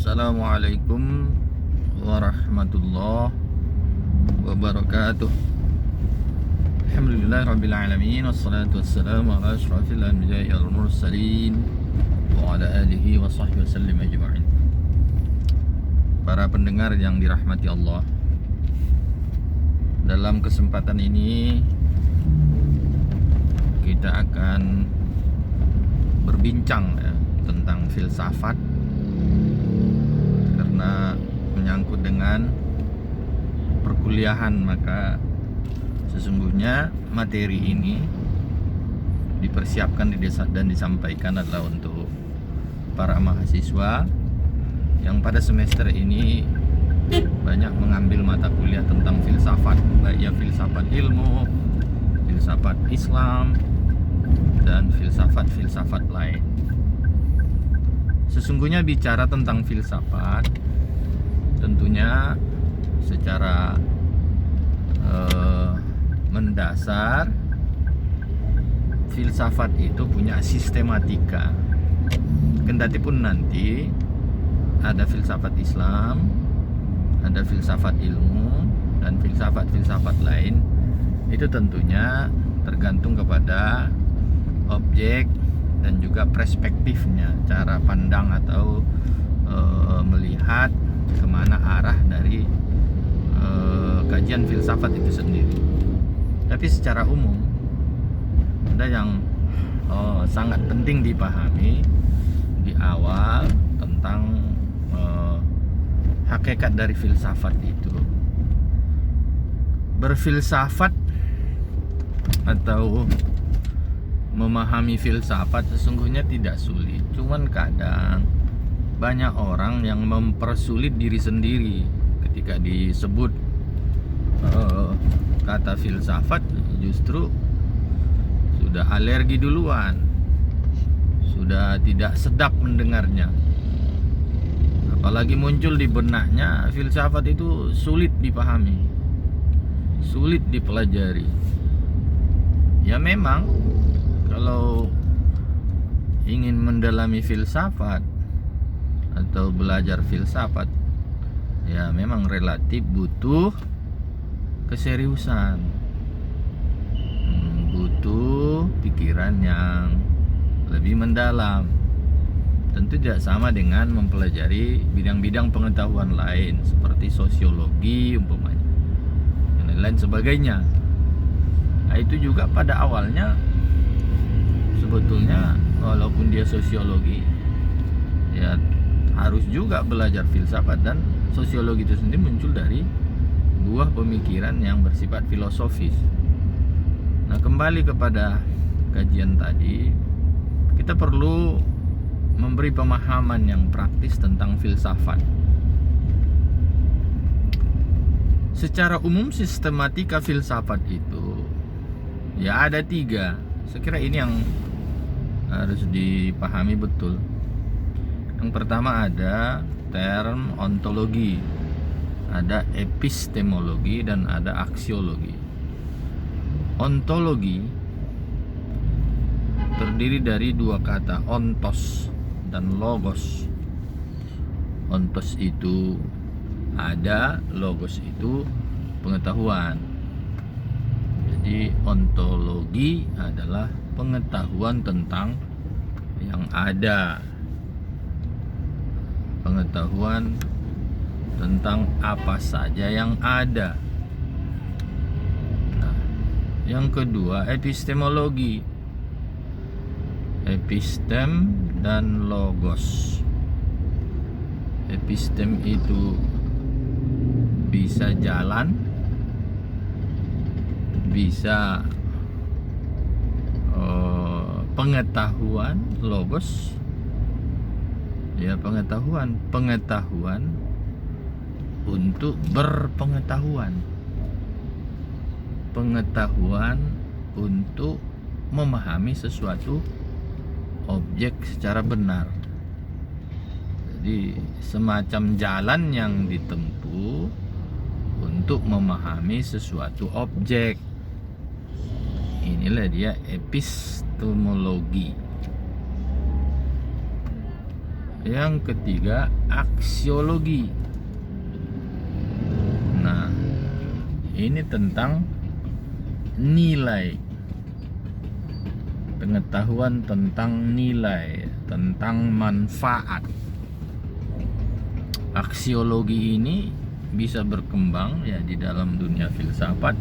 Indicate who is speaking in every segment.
Speaker 1: Assalamualaikum warahmatullahi wabarakatuh. Alhamdulillahirrabbilalamin. Wassalatu wassalamu ala ashrafil anbiya'i wal mursalin wa ala alihi wa sahbihi wasallim ajma'in. Para pendengar yang dirahmati Allah, dalam kesempatan ini kita akan berbincang tentang filsafat, karena menyangkut dengan perkuliahan, maka sesungguhnya materi ini dipersiapkan dan disampaikan adalah untuk para mahasiswa yang pada semester ini banyak mengambil mata kuliah tentang filsafat, baik ya filsafat ilmu, filsafat Islam, dan filsafat-filsafat lain. Sesungguhnya bicara tentang filsafat, tentunya secara mendasar filsafat itu punya sistematika. Kendati pun nanti ada filsafat Islam, ada filsafat ilmu, dan filsafat-filsafat lain, itu tentunya tergantung kepada objek dan juga perspektifnya, cara pandang atau melihat kemana arah dari kajian filsafat itu sendiri. Tapi secara umum ada yang sangat penting dipahami di awal tentang hakikat dari filsafat itu. Berfilsafat atau memahami filsafat sesungguhnya tidak sulit, cuman kadang banyak orang yang mempersulit diri sendiri ketika disebut kata filsafat, justru sudah alergi duluan, sudah tidak sedap mendengarnya. Apalagi muncul di benaknya filsafat itu sulit dipahami, sulit dipelajari. Ya memang kalau ingin mendalami filsafat atau belajar filsafat, ya memang relatif butuh keseriusan, butuh pikiran yang lebih mendalam. Tentu tidak sama dengan mempelajari bidang-bidang pengetahuan lain seperti sosiologi umpamanya dan lain sebagainya. Nah, itu juga pada awalnya sebetulnya walaupun dia sosiologi, ya harus juga belajar filsafat, dan sosiologi itu sendiri muncul dari buah pemikiran yang bersifat filosofis. Nah, kembali kepada kajian tadi, kita perlu memberi pemahaman yang praktis tentang filsafat. Secara umum sistematika filsafat itu ya ada 3. Saya kira ini yang harus dipahami betul. Yang pertama ada term ontologi, ada epistemologi, dan ada aksiologi. Ontologi terdiri dari 2 kata, ontos dan logos. Ontos itu ada, logos itu pengetahuan. Jadi ontologi adalah pengetahuan tentang yang ada, pengetahuan tentang apa saja yang ada. Nah, yang kedua epistemologi, epistem dan logos. Epistem itu bisa jalan, bisa pengetahuan. Logos ya pengetahuan untuk berpengetahuan, pengetahuan untuk memahami sesuatu objek secara benar. Jadi semacam jalan yang ditempuh untuk memahami sesuatu objek. Inilah dia epistemologi. Yang ketiga, aksiologi. Nah, ini tentang nilai, pengetahuan tentang nilai, tentang manfaat. Aksiologi ini bisa berkembang ya di dalam dunia filsafat.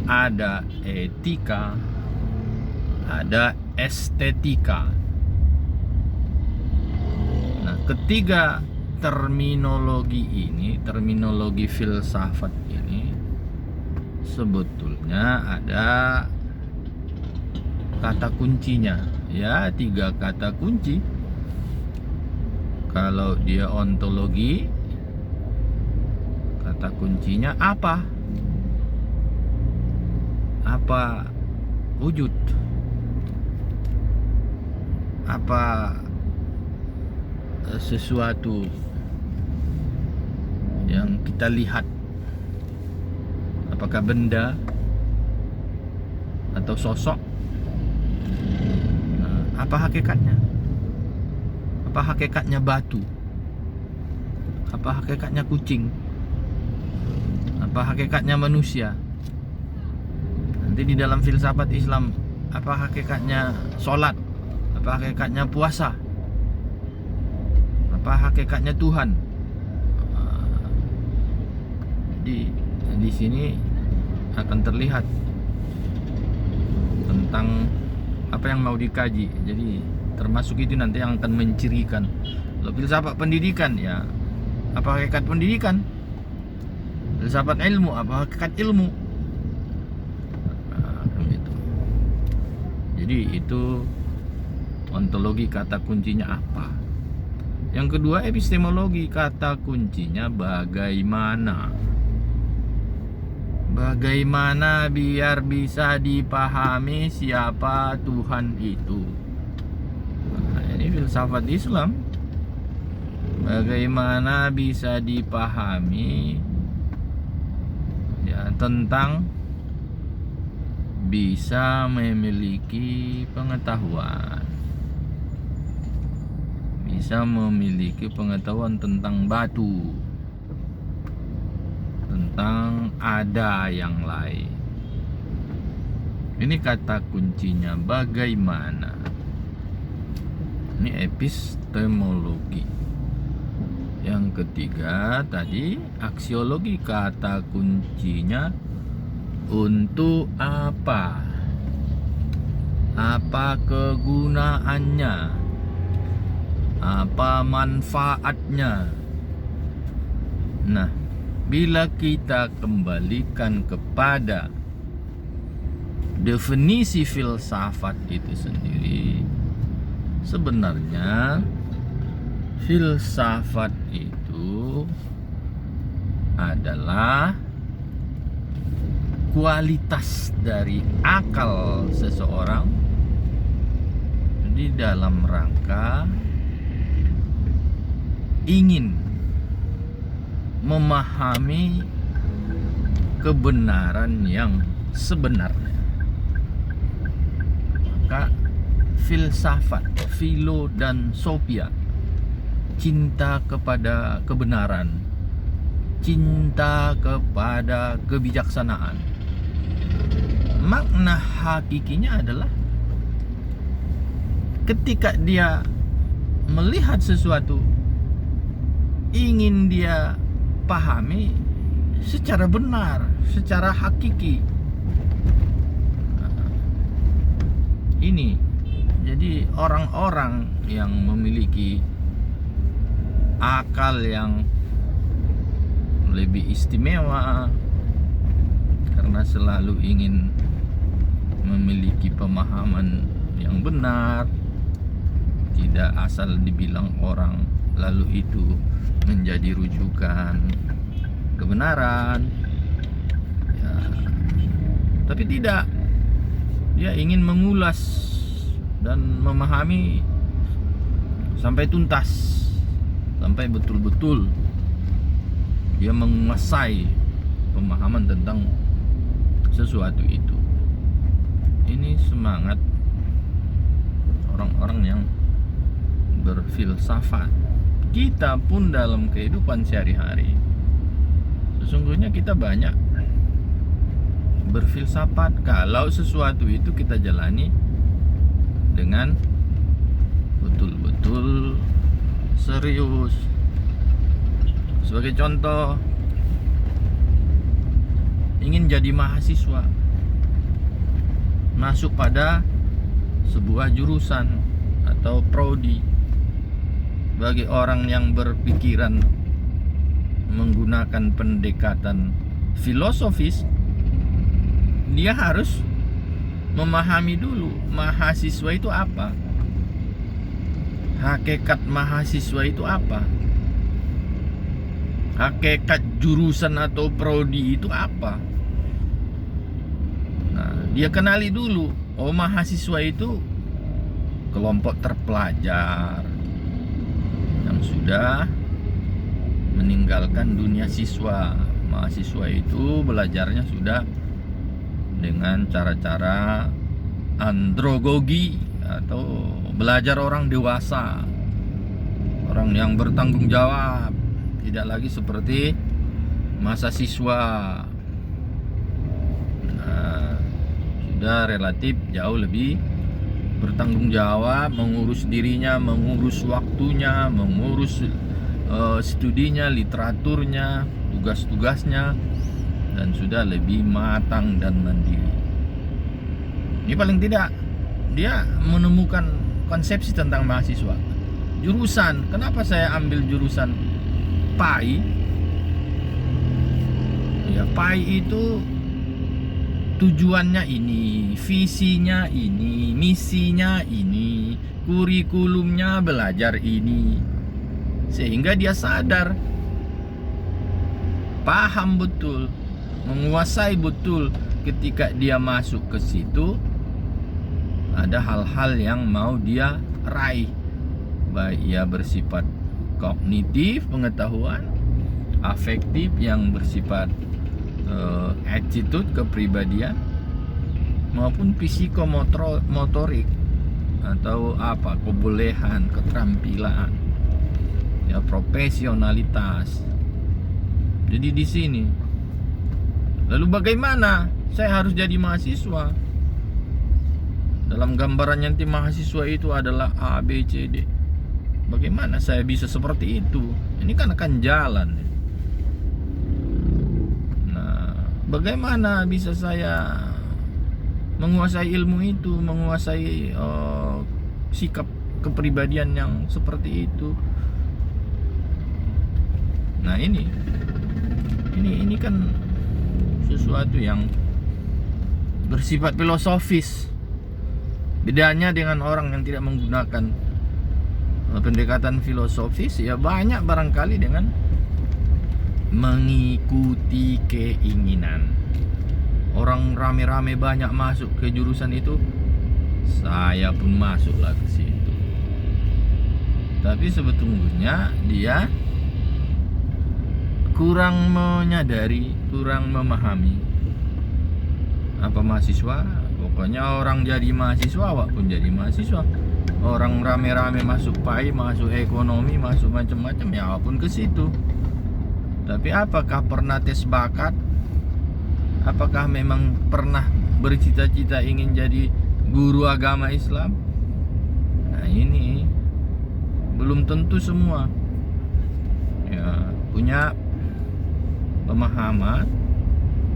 Speaker 1: Ada etika, ada estetika. Nah, ketiga terminologi ini, terminologi filsafat ini sebetulnya ada kata kuncinya, ya 3 kata kunci. Kalau dia ontologi, kata kuncinya apa? Apa wujud? Apa sesuatu yang kita lihat? Apakah benda atau sosok? Nah, apa hakikatnya? Apa hakikatnya batu? Apa hakikatnya kucing? Apa hakikatnya manusia? Nanti di dalam filsafat Islam, apa hakikatnya sholat? Apa hakikatnya puasa? Apa hakikatnya Tuhan? Jadi di sini akan terlihat tentang apa yang mau dikaji. Jadi termasuk itu nanti yang akan mencirikan. Kalau filsafat pendidikan, ya apa hakikat pendidikan? Filsafat ilmu, apa hakikat ilmu? Nah, gitu. Jadi itu ontologi, kata kuncinya apa. Yang kedua, epistemologi, kata kuncinya bagaimana. Bagaimana biar bisa dipahami siapa Tuhan itu. Nah, ini filsafat Islam. Bagaimana bisa dipahami ya tentang bisa memiliki pengetahuan, bisa memiliki pengetahuan tentang batu, tentang ada yang lain. Ini kata kuncinya bagaimana. Ini epistemologi. Yang ketiga tadi aksiologi, kata kuncinya untuk apa? Apa kegunaannya? Apa manfaatnya? Nah, bila kita kembalikan kepada definisi filsafat itu sendiri, sebenarnya filsafat itu adalah kualitas dari akal seseorang di dalam rangka ingin memahami kebenaran yang sebenarnya. Maka filsafat, philo dan sophia, cinta kepada kebenaran, cinta kepada kebijaksanaan. Makna hakikinya adalah ketika dia melihat sesuatu, ingin dia pahami secara benar, secara hakiki. Ini jadi orang-orang yang memiliki akal yang lebih istimewa karena selalu ingin memiliki pemahaman yang benar, tidak asal dibilang orang lalu itu menjadi rujukan kebenaran ya. Tapi tidak, dia ingin mengulas dan memahami sampai tuntas, sampai betul-betul dia menguasai pemahaman tentang sesuatu itu. Ini semangat orang-orang yang berfilsafat. Kita pun dalam kehidupan sehari-hari sesungguhnya kita banyak berfilsafat kalau sesuatu itu kita jalani dengan betul-betul serius. Sebagai contoh, ingin jadi mahasiswa, masuk pada sebuah jurusan atau prodi. Bagi orang yang berpikiran menggunakan pendekatan filosofis, dia harus memahami dulu mahasiswa itu apa, hakikat mahasiswa itu apa, hakikat jurusan atau prodi itu apa. Nah, dia kenali dulu, oh mahasiswa itu kelompok terpelajar yang sudah meninggalkan dunia siswa. Mahasiswa itu belajarnya sudah dengan cara-cara andragogi atau belajar orang dewasa, orang yang bertanggung jawab, tidak lagi seperti masa siswa. Nah, sudah relatif jauh lebih bertanggung jawab, mengurus dirinya, mengurus waktunya, mengurus studinya, literaturnya, tugas-tugasnya, dan sudah lebih matang dan mandiri. Ini paling tidak dia menemukan konsepsi tentang mahasiswa. Jurusan, kenapa saya ambil jurusan PAI? Ya, PAI itu tujuannya ini, visinya ini, misinya ini, kurikulumnya belajar ini. Sehingga dia sadar, paham betul, menguasai betul ketika dia masuk ke situ ada hal-hal yang mau dia raih, baik ia bersifat kognitif, pengetahuan, afektif yang bersifat attitude, kepribadian, maupun psikomotorik atau apa, kebolehan, keterampilan, ya, profesionalitas. Jadi di sini, lalu bagaimana saya harus jadi mahasiswa? Dalam gambaran nanti mahasiswa itu adalah A, B, C, D. Bagaimana saya bisa seperti itu? Ini kan akan jalan. Bagaimana bisa saya menguasai ilmu itu, menguasai sikap kepribadian yang seperti itu? Nah, ini kan sesuatu yang bersifat filosofis. Bedanya dengan orang yang tidak menggunakan pendekatan filosofis, ya banyak barangkali dengan mengikuti keinginan. Orang rame-rame banyak masuk ke jurusan itu, saya pun masuklah ke situ. Tapi sebetulnya dia kurang menyadari, kurang memahami apa mahasiswa. Pokoknya orang jadi mahasiswa, awak pun jadi mahasiswa. Orang rame-rame masuk PAI, masuk ekonomi, masuk macam-macam, ya awak pun ke situ. Tapi apakah pernah tes bakat? Apakah memang pernah bercita-cita ingin jadi guru agama Islam? Nah, ini belum tentu semua ya punya pemahaman,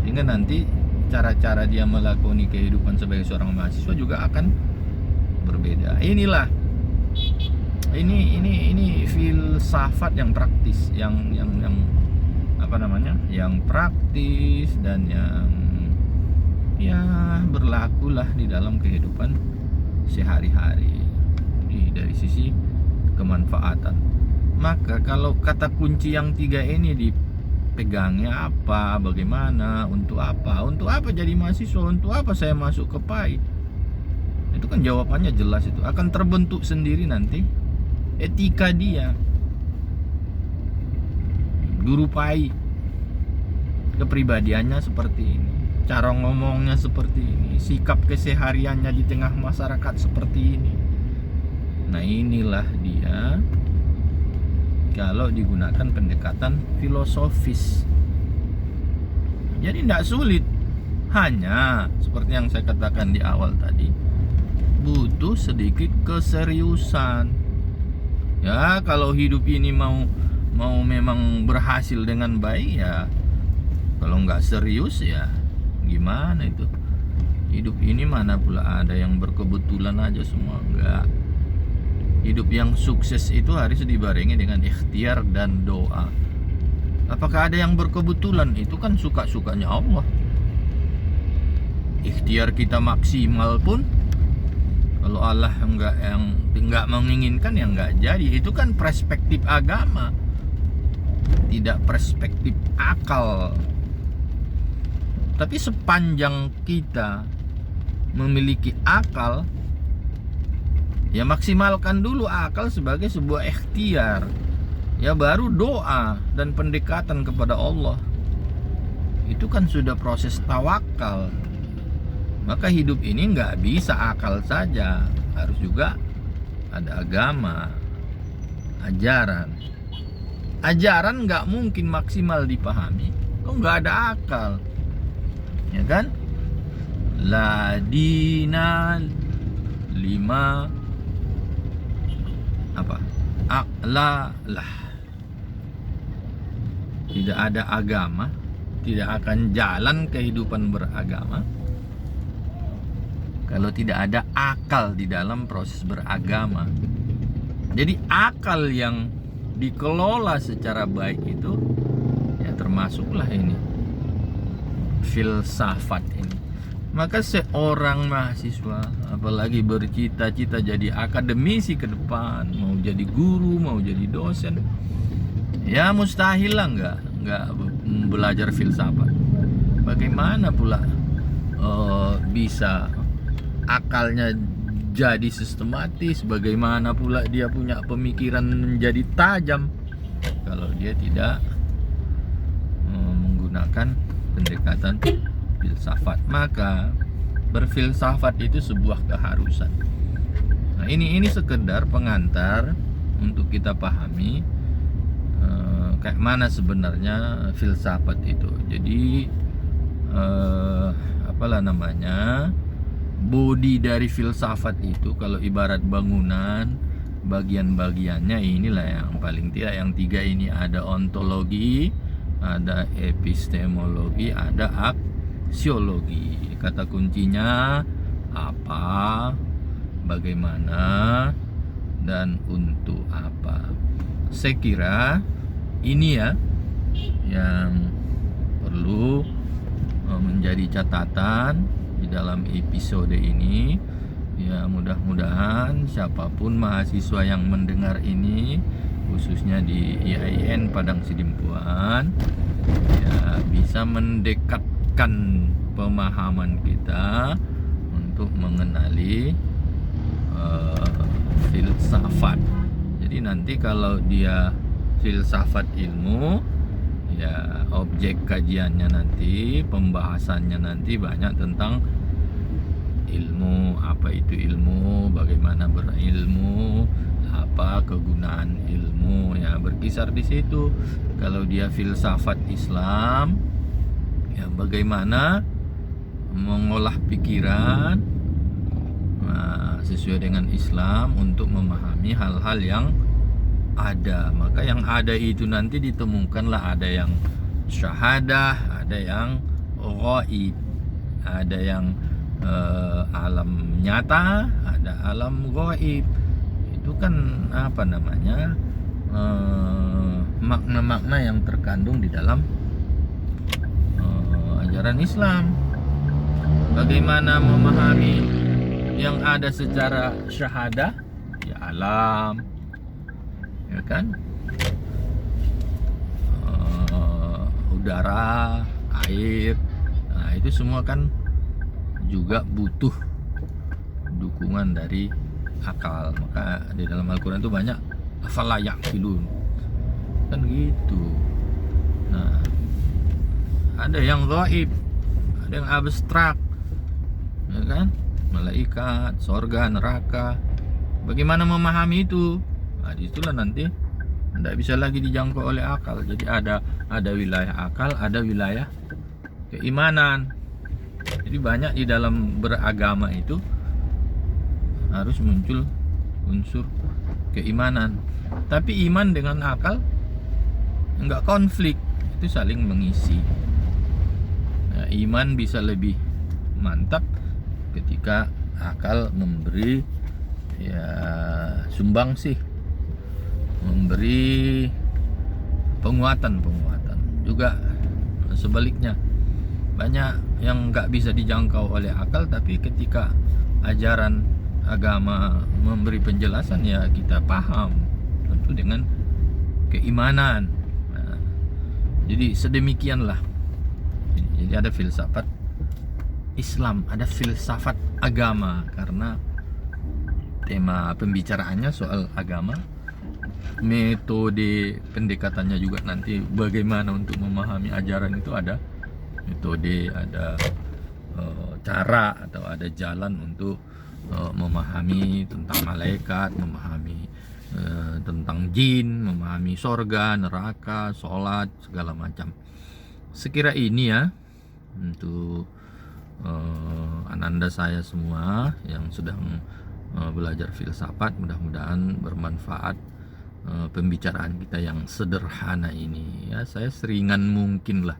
Speaker 1: sehingga nanti cara-cara dia melakoni kehidupan sebagai seorang mahasiswa juga akan berbeda. Inilah ini filsafat yang praktis, yang apa namanya, yang praktis dan yang ya berlakulah di dalam kehidupan sehari-hari dari sisi kemanfaatan. Maka kalau kata kunci yang tiga ini dipegangnya apa, bagaimana, untuk apa jadi mahasiswa, untuk apa saya masuk ke PAI, itu kan jawabannya jelas. Itu akan terbentuk sendiri nanti etika dia. Guru PAI kepribadiannya seperti ini, cara ngomongnya seperti ini, sikap kesehariannya di tengah masyarakat seperti ini. Nah inilah dia kalau digunakan pendekatan filosofis. Jadi tidak sulit, hanya seperti yang saya katakan di awal tadi, butuh sedikit keseriusan. Ya kalau hidup ini mau memang berhasil dengan baik, ya kalau nggak serius ya gimana itu. Hidup ini mana pula ada yang berkebetulan aja semua, enggak. Hidup yang sukses itu harus dibarengi dengan ikhtiar dan doa. Apakah ada yang berkebetulan? Itu kan suka-sukanya Allah. Ikhtiar kita maksimal pun, kalau Allah enggak menginginkan, ya enggak jadi. Itu kan perspektif agama, tidak perspektif akal. Tapi sepanjang kita memiliki akal, ya maksimalkan dulu akal sebagai sebuah ikhtiar. Ya baru doa dan pendekatan kepada Allah. Itu kan sudah proses tawakal. Maka hidup ini nggak bisa akal saja, harus juga ada agama, ajaran. Ajaran nggak mungkin maksimal dipahami kok nggak ada akal, ya kan? La dina lima apa? Lah tidak ada agama, tidak akan jalan kehidupan beragama kalau tidak ada akal di dalam proses beragama. Jadi akal yang dikelola secara baik itu, ya termasuklah ini filsafat ini. Maka seorang mahasiswa, apalagi bercita-cita jadi akademisi ke depan, mau jadi guru, mau jadi dosen, ya mustahil lah nggak belajar filsafat. Bagaimana pula bisa akalnya jadi sistematis? Bagaimana pula dia punya pemikiran menjadi tajam kalau dia tidak menggunakan pendekatan filsafat? Maka berfilsafat itu sebuah keharusan. Nah ini sekedar pengantar untuk kita pahami kayak mana sebenarnya filsafat itu. Jadi apalah namanya, bodi dari filsafat itu kalau ibarat bangunan, bagian-bagiannya inilah yang paling tidak, yang tiga ini: ada ontologi, ada epistemologi, ada aksiologi. Kata kuncinya apa, bagaimana, dan untuk apa. Saya kira ini ya yang perlu menjadi catatan di dalam episode ini. Ya mudah-mudahan siapapun mahasiswa yang mendengar ini, khususnya di IAIN Padang Sidimpuan, ya bisa mendekatkan pemahaman kita untuk mengenali filsafat. Jadi nanti kalau dia filsafat ilmu, ya objek kajiannya nanti, pembahasannya nanti banyak tentang ilmu. Apa itu ilmu, bagaimana berilmu, apa kegunaan ilmu, ya berkisar di situ. Kalau dia filsafat Islam, ya bagaimana mengolah pikiran sesuai dengan Islam untuk memahami hal-hal yang ada. Maka yang ada itu nanti ditemukanlah, ada yang syahadah, ada yang ghaib, ada yang alam nyata, ada alam ghaib. Itu kan apa namanya, makna-makna yang terkandung di dalam ajaran Islam. Bagaimana memahami yang ada secara syahadah, ya alam, ya kan, udara, air. Nah itu semua kan juga butuh dukungan dari akal. Maka di dalam Al-Quran itu banyak afala ya'qilun, kan gitu. Nah ada yang gaib, ada yang abstrak, ya kan, malaikat, sorga, neraka, Bagaimana memahami itu? Nah, disitulah nanti tidak bisa lagi dijangkau oleh akal. Jadi ada wilayah akal, ada wilayah keimanan. Jadi banyak di dalam beragama itu harus muncul unsur keimanan. Tapi iman dengan akal enggak konflik, itu saling mengisi. Nah, iman bisa lebih mantap ketika akal memberi sumbangsih, memberi penguatan. Juga sebaliknya, banyak yang nggak bisa dijangkau oleh akal, tapi ketika ajaran agama memberi penjelasan ya kita paham, tentu dengan keimanan. Nah, jadi sedemikianlah. Jadi ada filsafat Islam, ada filsafat agama, karena tema pembicaraannya soal agama. Metode pendekatannya juga nanti bagaimana untuk memahami ajaran itu, ada metode, ada cara atau ada jalan untuk memahami tentang malaikat, memahami tentang jin, memahami sorga, neraka, sholat, segala macam. Sekira ini ya untuk ananda saya semua yang sedang belajar filsafat, mudah-mudahan bermanfaat pembicaraan kita yang sederhana ini ya. Saya seringan mungkin lah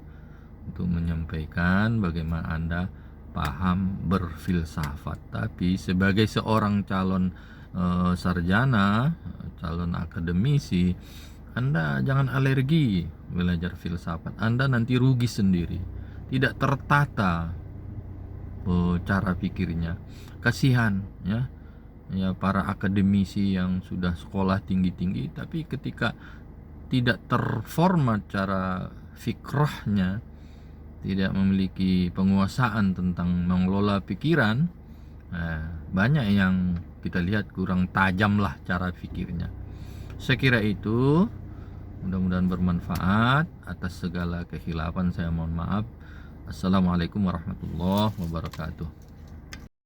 Speaker 1: untuk menyampaikan bagaimana Anda paham berfilsafat, tapi sebagai seorang calon sarjana, calon akademisi, Anda jangan alergi belajar filsafat. Anda nanti rugi sendiri, tidak tertata cara pikirnya. Kasihan ya para akademisi yang sudah sekolah tinggi-tinggi, tapi ketika tidak terformat cara fikrahnya, tidak memiliki penguasaan tentang mengelola pikiran, banyak yang kita lihat kurang tajam lah cara pikirnya. Saya kira itu mudah-mudahan bermanfaat. Atas segala kekhilafan saya mohon maaf. Assalamualaikum warahmatullahi wabarakatuh.